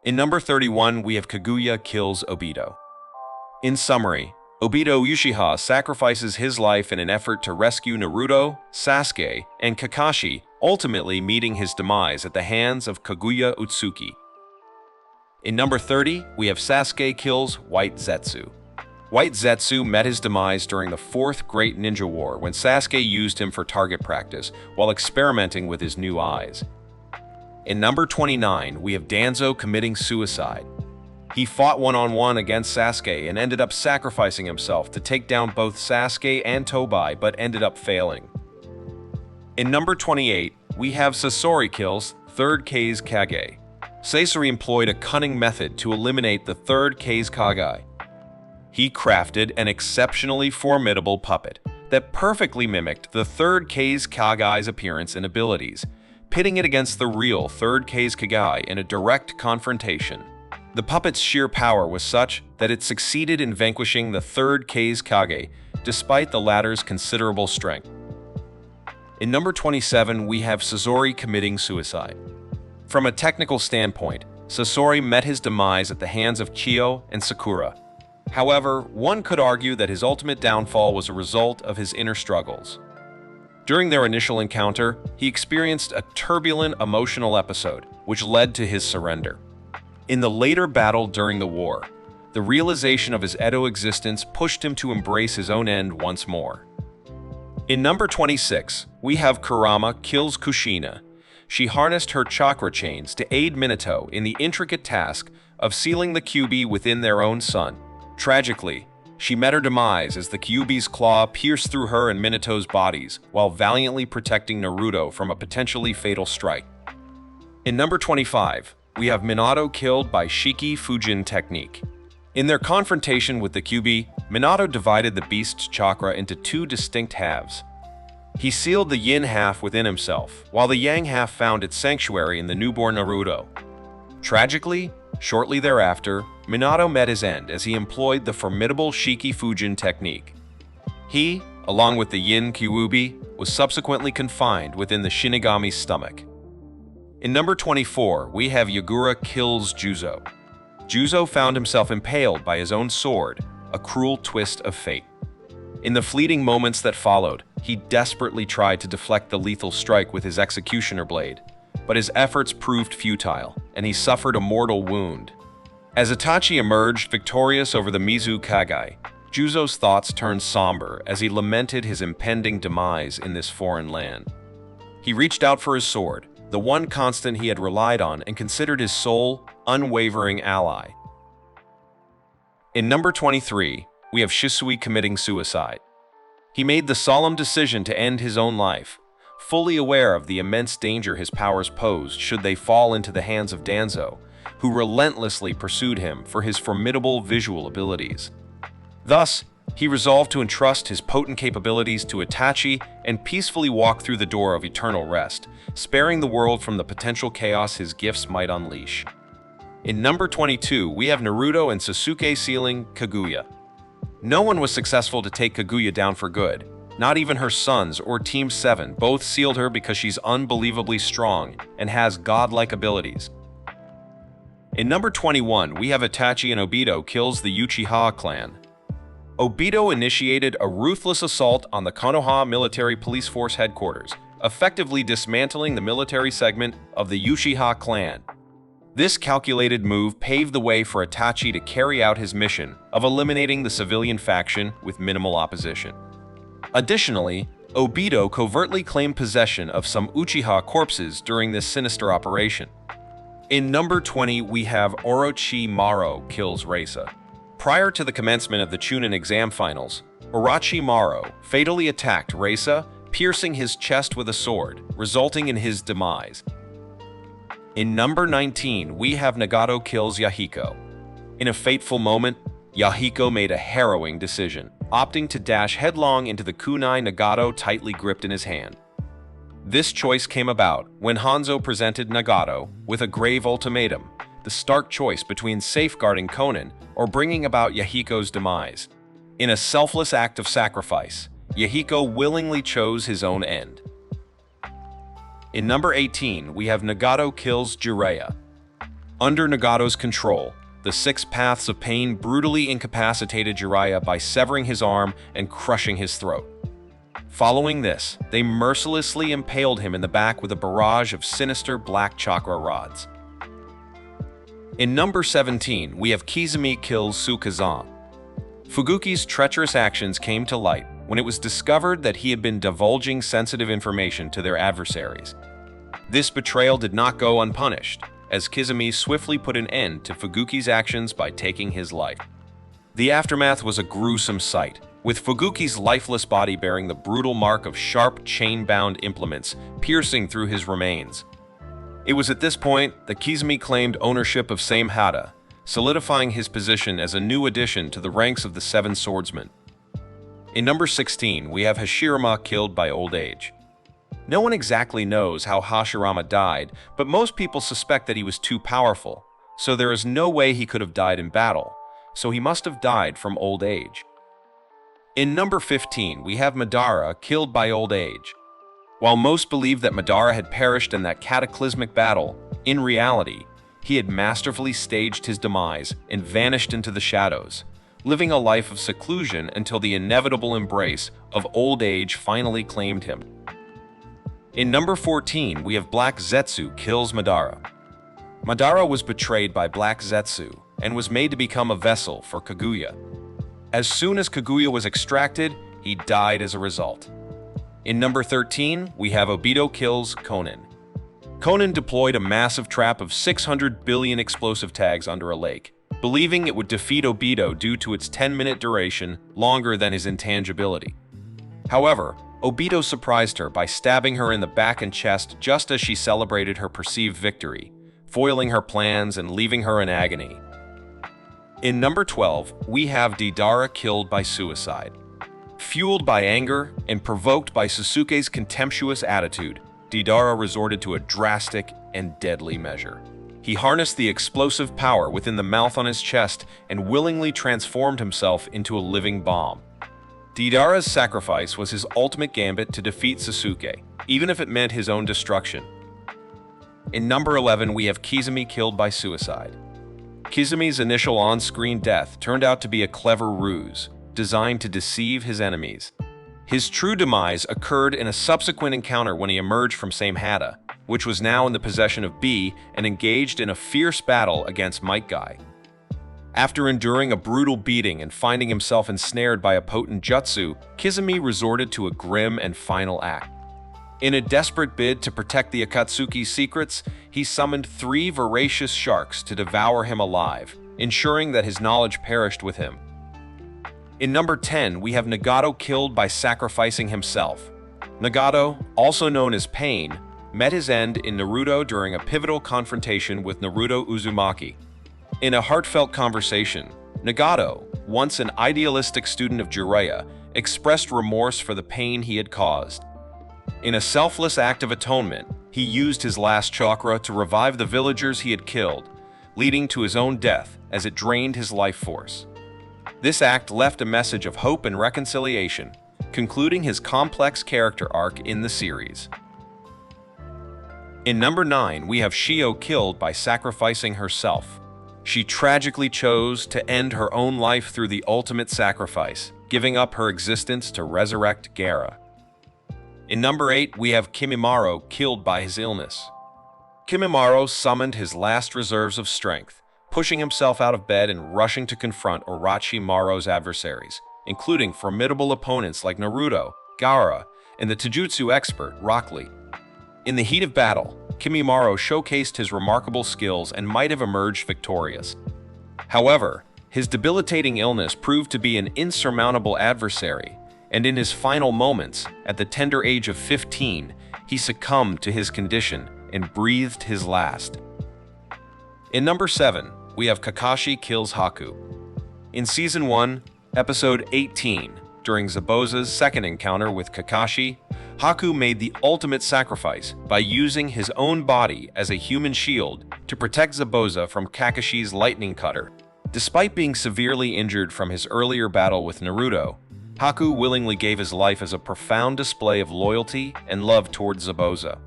In number 31, we have Kaguya Kills Obito. In summary, Obito Uchiha sacrifices his life in an effort to rescue Naruto, Sasuke, and Kakashi, ultimately meeting his demise at the hands of Kaguya Utsuki. In number 30, we have Sasuke Kills White Zetsu. White Zetsu met his demise during the Fourth Great Ninja War when Sasuke used him for target practice while experimenting with his new eyes. In number 29, we have Danzo committing suicide. He fought one-on-one against Sasuke and ended up sacrificing himself to take down both Sasuke and Tobai, but ended up failing. In number 28, we have Sasori Kills Third Kase Kage. Sasori employed a cunning method to eliminate the third Kase Kage. He crafted an exceptionally formidable puppet that perfectly mimicked the third Kase Kage's appearance and abilities, pitting it against the real third Kase Kage in a direct confrontation. The puppet's sheer power was such that it succeeded in vanquishing the third Kase Kage, despite the latter's considerable strength. In number 27, we have Sasori committing suicide. From a technical standpoint, Sasori met his demise at the hands of Chiyo and Sakura. However, one could argue that his ultimate downfall was a result of his inner struggles. During their initial encounter, he experienced a turbulent emotional episode, which led to his surrender. In the later battle during the war, the realization of his Edo existence pushed him to embrace his own end once more. In number 26, we have Kurama Kills Kushina. She harnessed her chakra chains to aid Minato in the intricate task of sealing the Kyuubi within their own sun. Tragically, she met her demise as the Kyuubi's claw pierced through her and Minato's bodies while valiantly protecting Naruto from a potentially fatal strike. In number 25, we have Minato killed by Shiki Fujin technique. In their confrontation with the Kyuubi, Minato divided the beast's chakra into two distinct halves. He sealed the yin half within himself, while the yang half found its sanctuary in the newborn Naruto. Tragically, shortly thereafter, Minato met his end as he employed the formidable Shiki Fujin technique. He, along with the Yin Kyuubi, was subsequently confined within the Shinigami's stomach. In number 24, we have Yagura Kills Juzo. Juzo found himself impaled by his own sword, a cruel twist of fate. In the fleeting moments that followed, he desperately tried to deflect the lethal strike with his executioner blade, but his efforts proved futile, and he suffered a mortal wound. As Itachi emerged victorious over the Mizu Kage, Juzo's thoughts turned somber as he lamented his impending demise in this foreign land. He reached out for his sword, the one constant he had relied on and considered his sole, unwavering ally. In number 23, we have Shisui committing suicide. He made the solemn decision to end his own life, fully aware of the immense danger his powers posed should they fall into the hands of Danzo, who relentlessly pursued him for his formidable visual abilities. Thus, he resolved to entrust his potent capabilities to Itachi and peacefully walk through the door of eternal rest, sparing the world from the potential chaos his gifts might unleash. In number 22, we have Naruto and Sasuke sealing Kaguya. No one was successful to take Kaguya down for good. Not even her sons or Team 7 both sealed her because she's unbelievably strong and has godlike abilities. In number 21, we have Itachi and Obito kills the Uchiha clan. Obito initiated a ruthless assault on the Konoha Military Police Force headquarters, effectively dismantling the military segment of the Uchiha clan. This calculated move paved the way for Itachi to carry out his mission of eliminating the civilian faction with minimal opposition. Additionally, Obito covertly claimed possession of some Uchiha corpses during this sinister operation. In number 20, we have Orochimaru kills Reisa. Prior to the commencement of the Chunin exam finals, Orochimaru fatally attacked Reisa, piercing his chest with a sword, resulting in his demise. In number 19, we have Nagato kills Yahiko. In a fateful moment, Yahiko made a harrowing decision, opting to dash headlong into the kunai Nagato tightly gripped in his hand. This choice came about when Hanzo presented Nagato with a grave ultimatum, the stark choice between safeguarding Konin or bringing about Yahiko's demise. In a selfless act of sacrifice, Yahiko willingly chose his own end. In number 18, we have Nagato kills Jiraiya. Under Nagato's control, the six paths of pain brutally incapacitated Jiraiya by severing his arm and crushing his throat. Following this, they mercilessly impaled him in the back with a barrage of sinister black chakra rods. In number 17, we have Kizumi Kills Tsukazan. Fuguki's treacherous actions came to light when it was discovered that he had been divulging sensitive information to their adversaries. This betrayal did not go unpunished, as Kizumi swiftly put an end to Fuguki's actions by taking his life. The aftermath was a gruesome sight, with Fuguki's lifeless body bearing the brutal mark of sharp chain-bound implements piercing through his remains. It was at this point that Kizumi claimed ownership of Samehada, solidifying his position as a new addition to the ranks of the Seven Swordsmen. In number 16, we have Hashirama killed by old age. No one exactly knows how Hashirama died, but most people suspect that he was too powerful, so there is no way he could have died in battle, so he must have died from old age. In number 15, we have Madara killed by old age. While most believe that Madara had perished in that cataclysmic battle, in reality, he had masterfully staged his demise and vanished into the shadows, living a life of seclusion until the inevitable embrace of old age finally claimed him. In number 14, we have Black Zetsu kills Madara. Madara was betrayed by Black Zetsu and was made to become a vessel for Kaguya. As soon as Kaguya was extracted, he died as a result. In number 13, we have Obito kills Konan. Konan deployed a massive trap of 600 billion explosive tags under a lake, believing it would defeat Obito due to its 10-minute duration, longer than his intangibility. However, Obito surprised her by stabbing her in the back and chest just as she celebrated her perceived victory, foiling her plans and leaving her in agony. In number 12, we have Deidara killed by suicide. Fueled by anger and provoked by Sasuke's contemptuous attitude, Deidara resorted to a drastic and deadly measure. He harnessed the explosive power within the mouth on his chest and willingly transformed himself into a living bomb. Deidara's sacrifice was his ultimate gambit to defeat Sasuke, even if it meant his own destruction. In number 11, we have Kizumi killed by suicide. Kizumi's initial on-screen death turned out to be a clever ruse, designed to deceive his enemies. His true demise occurred in a subsequent encounter when he emerged from Samehada, which was now in the possession of B, and engaged in a fierce battle against Might Guy. After enduring a brutal beating and finding himself ensnared by a potent jutsu, Kizumi resorted to a grim and final act. In a desperate bid to protect the Akatsuki's secrets, he summoned 3 voracious sharks to devour him alive, ensuring that his knowledge perished with him. In number 10, we have Nagato killed by sacrificing himself. Nagato, also known as Pain, met his end in Naruto during a pivotal confrontation with Naruto Uzumaki. In a heartfelt conversation, Nagato, once an idealistic student of Jiraiya, expressed remorse for the pain he had caused. In a selfless act of atonement, he used his last chakra to revive the villagers he had killed, leading to his own death as it drained his life force. This act left a message of hope and reconciliation, concluding his complex character arc in the series. In number 9, we have Shio killed by sacrificing herself. She tragically chose to end her own life through the ultimate sacrifice, giving up her existence to resurrect Gaara. In number 8, we have Kimimaro killed by his illness. Kimimaro summoned his last reserves of strength, pushing himself out of bed and rushing to confront Orochimaru's adversaries, including formidable opponents like Naruto, Gaara, and the Taijutsu expert Rock Lee. In the heat of battle, Kimimaro showcased his remarkable skills and might have emerged victorious. However, his debilitating illness proved to be an insurmountable adversary, and in his final moments, at the tender age of 15, he succumbed to his condition and breathed his last. In number 7, we have Kakashi kills Haku. In Season 1, Episode 18, during Zabuza's second encounter with Kakashi, Haku made the ultimate sacrifice by using his own body as a human shield to protect Zabuza from Kakashi's lightning cutter. Despite being severely injured from his earlier battle with Naruto, Haku willingly gave his life as a profound display of loyalty and love towards Zabuza.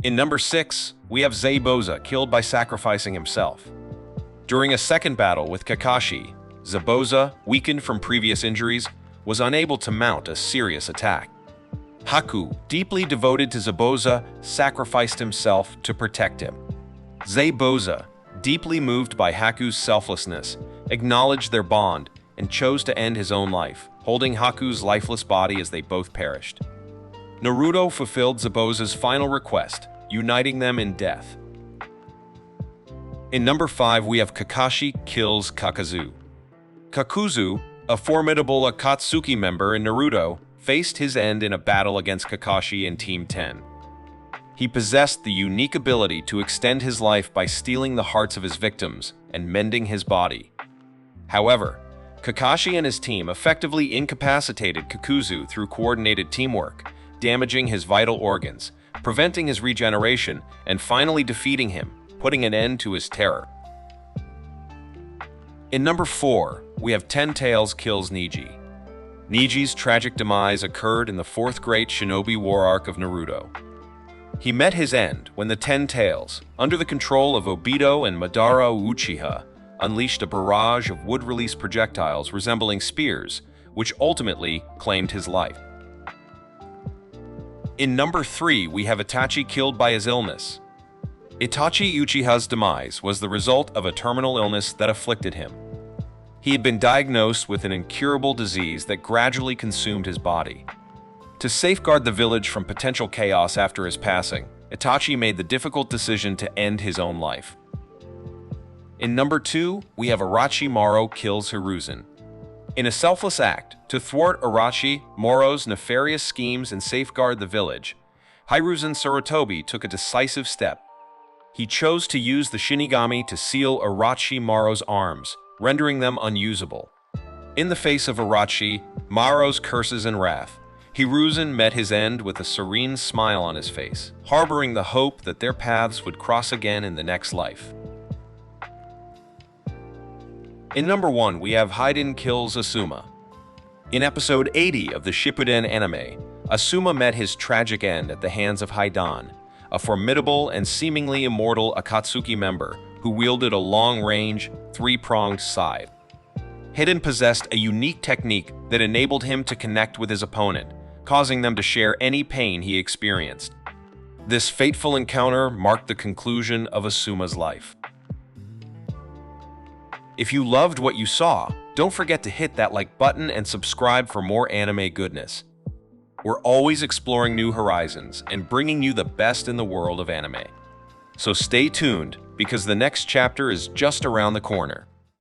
In number 6, we have Zabuza killed by sacrificing himself. During a second battle with Kakashi, Zabuza, weakened from previous injuries, was unable to mount a serious attack. Haku, deeply devoted to Zabuza, sacrificed himself to protect him. Zabuza, deeply moved by Haku's selflessness, acknowledged their bond and chose to end his own life, holding Haku's lifeless body as they both perished. Naruto fulfilled Zabuza's final request, uniting them in death. In number 5, we have Kakashi kills Kakazu. Kakuzu, a formidable Akatsuki member in Naruto, faced his end in a battle against Kakashi and Team 10. He possessed the unique ability to extend his life by stealing the hearts of his victims and mending his body. However, Kakashi and his team effectively incapacitated Kakuzu through coordinated teamwork, damaging his vital organs, preventing his regeneration, and finally defeating him, putting an end to his terror. In number 4, we have Ten Tails kills Neji. Neji's tragic demise occurred in the 4th Great Shinobi War arc of Naruto. He met his end when the Ten Tails, under the control of Obito and Madara Uchiha, unleashed a barrage of wood-release projectiles resembling spears, which ultimately claimed his life. In number 3, we have Itachi killed by his illness. Itachi Uchiha's demise was the result of a terminal illness that afflicted him. He had been diagnosed with an incurable disease that gradually consumed his body. To safeguard the village from potential chaos after his passing, Itachi made the difficult decision to end his own life. In number 2, we have Orochimaru kills Hiruzen. In a selfless act to thwart Orochimaru's nefarious schemes and safeguard the village, Hiruzen Sarutobi took a decisive step. He chose to use the Shinigami to seal Orochimaru's arms, rendering them unusable. In the face of Orochimaru's curses and wrath, Hiruzen met his end with a serene smile on his face, harboring the hope that their paths would cross again in the next life. In number 1, we have Hayden kills Asuma. In episode 80 of the Shippuden anime, Asuma met his tragic end at the hands of Hayden, a formidable and seemingly immortal Akatsuki member who wielded a long-range, three-pronged scythe. Hayden possessed a unique technique that enabled him to connect with his opponent, causing them to share any pain he experienced. This fateful encounter marked the conclusion of Asuma's life. If you loved what you saw, don't forget to hit that like button and subscribe for more anime goodness. We're always exploring new horizons and bringing you the best in the world of anime. So stay tuned, because the next chapter is just around the corner.